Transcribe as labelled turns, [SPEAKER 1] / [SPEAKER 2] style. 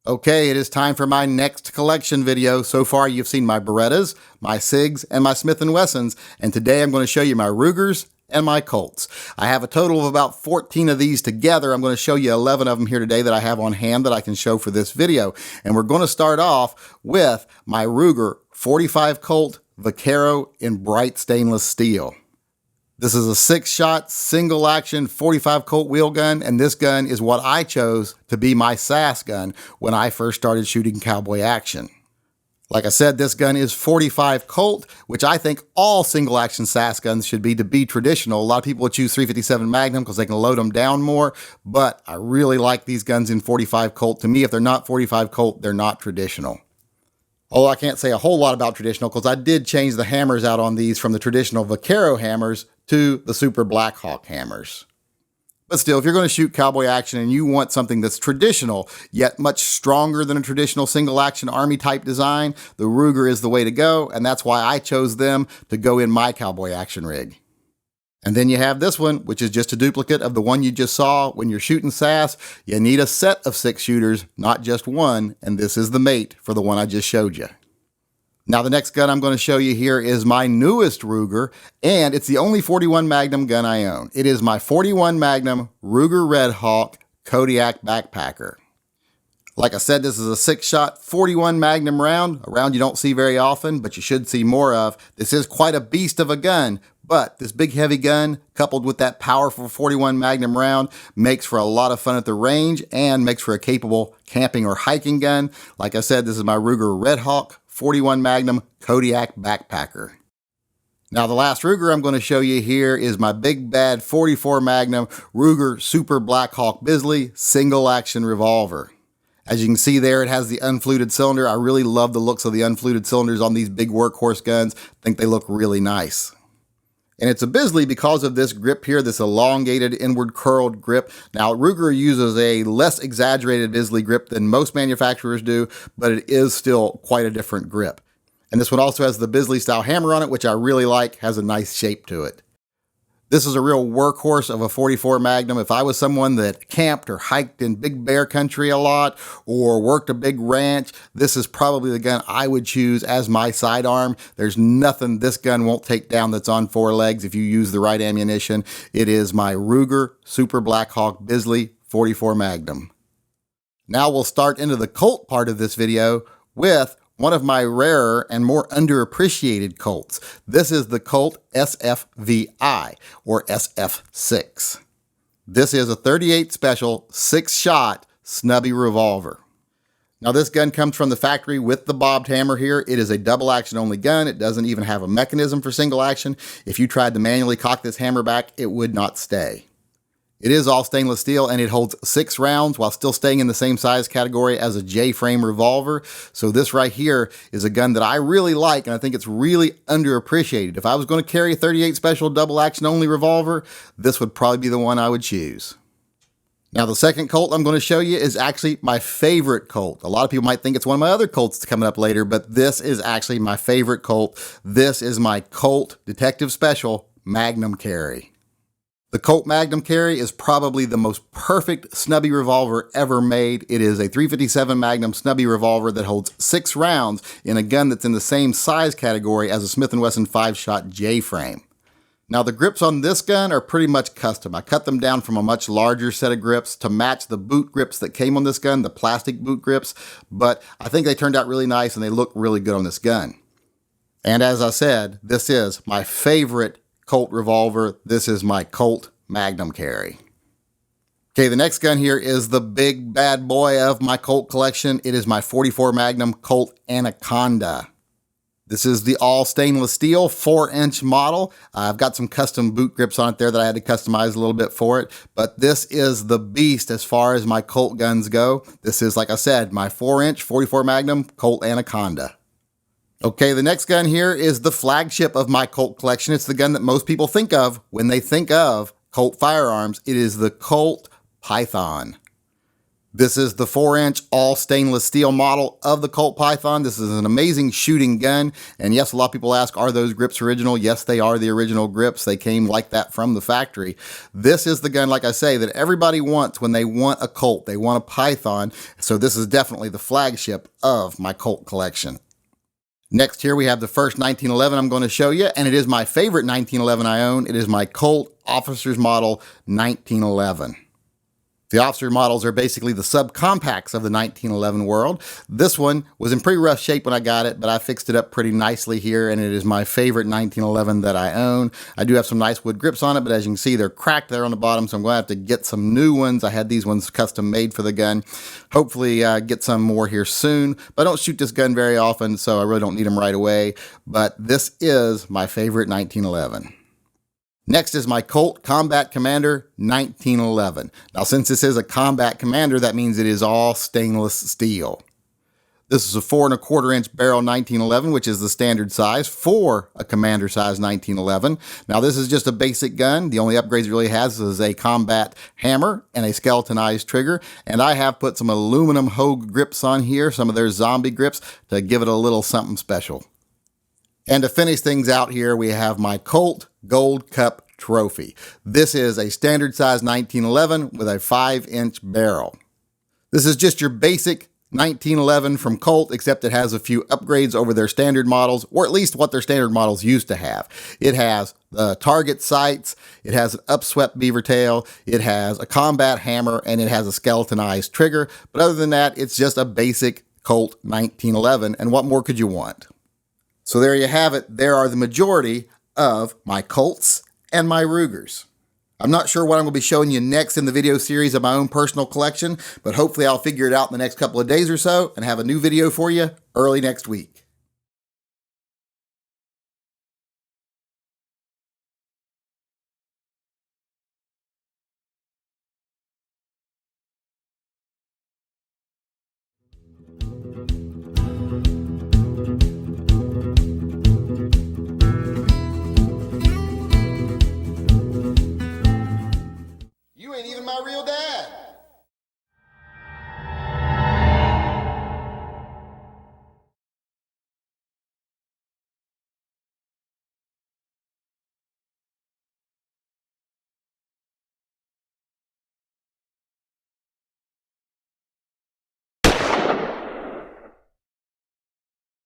[SPEAKER 1] Okay, it is time for my next collection video. So far you've seen my Berettas, my SIGs, and my Smith & Wessons, and today I'm going to show you my Rugers and my Colts. I have a total of about 14 of these together. I'm going to show you 11 of them here today that I have on hand that I can show for this video. And we're going to start off with my Ruger 45 Colt Vaquero in bright stainless steel. This is a 6-shot, single-action 45 Colt wheel gun, and this gun is what I chose to be my SAS gun when I first started shooting cowboy action. Like I said, this gun is 45 Colt, which I think all single-action SAS guns should be to be traditional. A lot of people would choose 357 Magnum because they can load them down more, but I really like these guns in 45 Colt. To me, if they're not 45 Colt, they're not traditional. Although I can't say a whole lot about traditional because I did change the hammers out on these from the traditional Vaquero hammers to the Super Blackhawk hammers. But still, if you're going to shoot cowboy action and you want something that's traditional, yet much stronger than a traditional single action army type design, the Ruger is the way to go, and that's why I chose them to go in my cowboy action rig. And then you have this one, which is just a duplicate of the one you just saw. When you're shooting SAS, you need a set of 6 shooters, not just one, and this is the mate for the one I just showed you. Now the next gun I'm going to show you here is my newest Ruger, and it's the only 41 Magnum gun I own. It is my 41 Magnum Ruger Red Hawk Kodiak Backpacker. Like I said, this is a 6-shot 41 Magnum round, a round you don't see very often, but you should see more of. This is quite a beast of a gun, but this big heavy gun, coupled with that powerful 41 Magnum round, makes for a lot of fun at the range and makes for a capable camping or hiking gun. Like I said, this is my Ruger Red Hawk 41 Magnum Kodiak Backpacker. Now the last Ruger I'm going to show you here is my big bad 44 Magnum Ruger Super Blackhawk Bisley single action revolver. As you can see there, it has the unfluted cylinder. I really love the looks of the unfluted cylinders on these big workhorse guns. I think they look really nice. And it's a Bisley because of this grip here, this elongated inward curled grip. Now Ruger uses a less exaggerated Bisley grip than most manufacturers do, but it is still quite a different grip. And this one also has the Bisley style hammer on it, which I really like, has a nice shape to it. This is a real workhorse of a 44 Magnum. If I was someone that camped or hiked in big bear country a lot or worked a big ranch, this is probably the gun I would choose as my sidearm. There's nothing this gun won't take down that's on 4 legs if you use the right ammunition. It is my Ruger Super Blackhawk Bisley 44 Magnum. Now we'll start into the Colt part of this video with one of my rarer and more underappreciated Colts. This is the Colt SFVI, or SF6. This is a 38 Special 6-shot snubby revolver. Now this gun comes from the factory with the bobbed hammer here. It is a double action only gun. It doesn't even have a mechanism for single action. If you tried to manually cock this hammer back, it would not stay. It is all stainless steel and it holds 6 rounds while still staying in the same size category as a J-frame revolver. So this right here is a gun that I really like and I think it's really underappreciated. If I was going to carry a 38 Special double action only revolver, this would probably be the one I would choose. Now the second Colt I'm going to show you is actually my favorite Colt. A lot of people might think it's one of my other Colts coming up later, but this is actually my favorite Colt. This is my Colt Detective Special Magnum Carry. The Colt Magnum Carry is probably the most perfect snubby revolver ever made. It is a 357 Magnum snubby revolver that holds 6 rounds in a gun that's in the same size category as a Smith & Wesson 5-shot J-frame. Now the grips on this gun are pretty much custom. I cut them down from a much larger set of grips to match the boot grips that came on this gun, the plastic boot grips, but I think they turned out really nice and they look really good on this gun. And as I said, this is my favorite Colt revolver. This is my Colt Magnum Carry. Okay, the next gun here is the big bad boy of my Colt collection. It is my 44 Magnum Colt Anaconda. This is the all stainless steel 4-inch model. I've got some custom boot grips on it there that I had to customize a little bit for it, but this is the beast as far as my Colt guns go. This is, like I said, my 4-inch 44 Magnum Colt Anaconda. Okay, the next gun here is the flagship of my Colt collection. It's the gun that most people think of when they think of Colt firearms. It is the Colt Python. This is the 4-inch all stainless steel model of the Colt Python. This is an amazing shooting gun. And yes, a lot of people ask, are those grips original? Yes, they are the original grips. They came like that from the factory. This is the gun, like I say, that everybody wants when they want a Colt. They want a Python. So this is definitely the flagship of my Colt collection. Next here we have the first 1911 I'm going to show you, and it is my favorite 1911 I own. It is my Colt Officer's Model 1911. The officer models are basically the subcompacts of the 1911 world. This one was in pretty rough shape when I got it, but I fixed it up pretty nicely here, and it is my favorite 1911 that I own. I do have some nice wood grips on it, but as you can see, they're cracked there on the bottom, so I'm going to have to get some new ones. I had these ones custom made for the gun. Hopefully get some more here soon, but I don't shoot this gun very often, so I really don't need them right away. But this is my favorite 1911. Next is my Colt Combat Commander 1911. Now, since this is a Combat Commander, that means it is all stainless steel. This is a 4 1/4 inch barrel 1911, which is the standard size for a Commander size 1911. Now, this is just a basic gun. The only upgrades it really has is a combat hammer and a skeletonized trigger. And I have put some aluminum Hogue grips on here, some of their zombie grips, to give it a little something special. And to finish things out here, we have my Colt Gold Cup Trophy. This is a standard size 1911 with a 5-inch barrel. This is just your basic 1911 from Colt, except it has a few upgrades over their standard models, or at least what their standard models used to have. It has target sights, it has an upswept beaver tail, it has a combat hammer, and it has a skeletonized trigger. But other than that, it's just a basic Colt 1911, and what more could you want? So there you have it. There are the majority of my Colts and my Rugers. I'm not sure what I'm going to be showing you next in the video series of my own personal collection, but hopefully I'll figure it out in the next couple of days or so and have a new video for you early next week.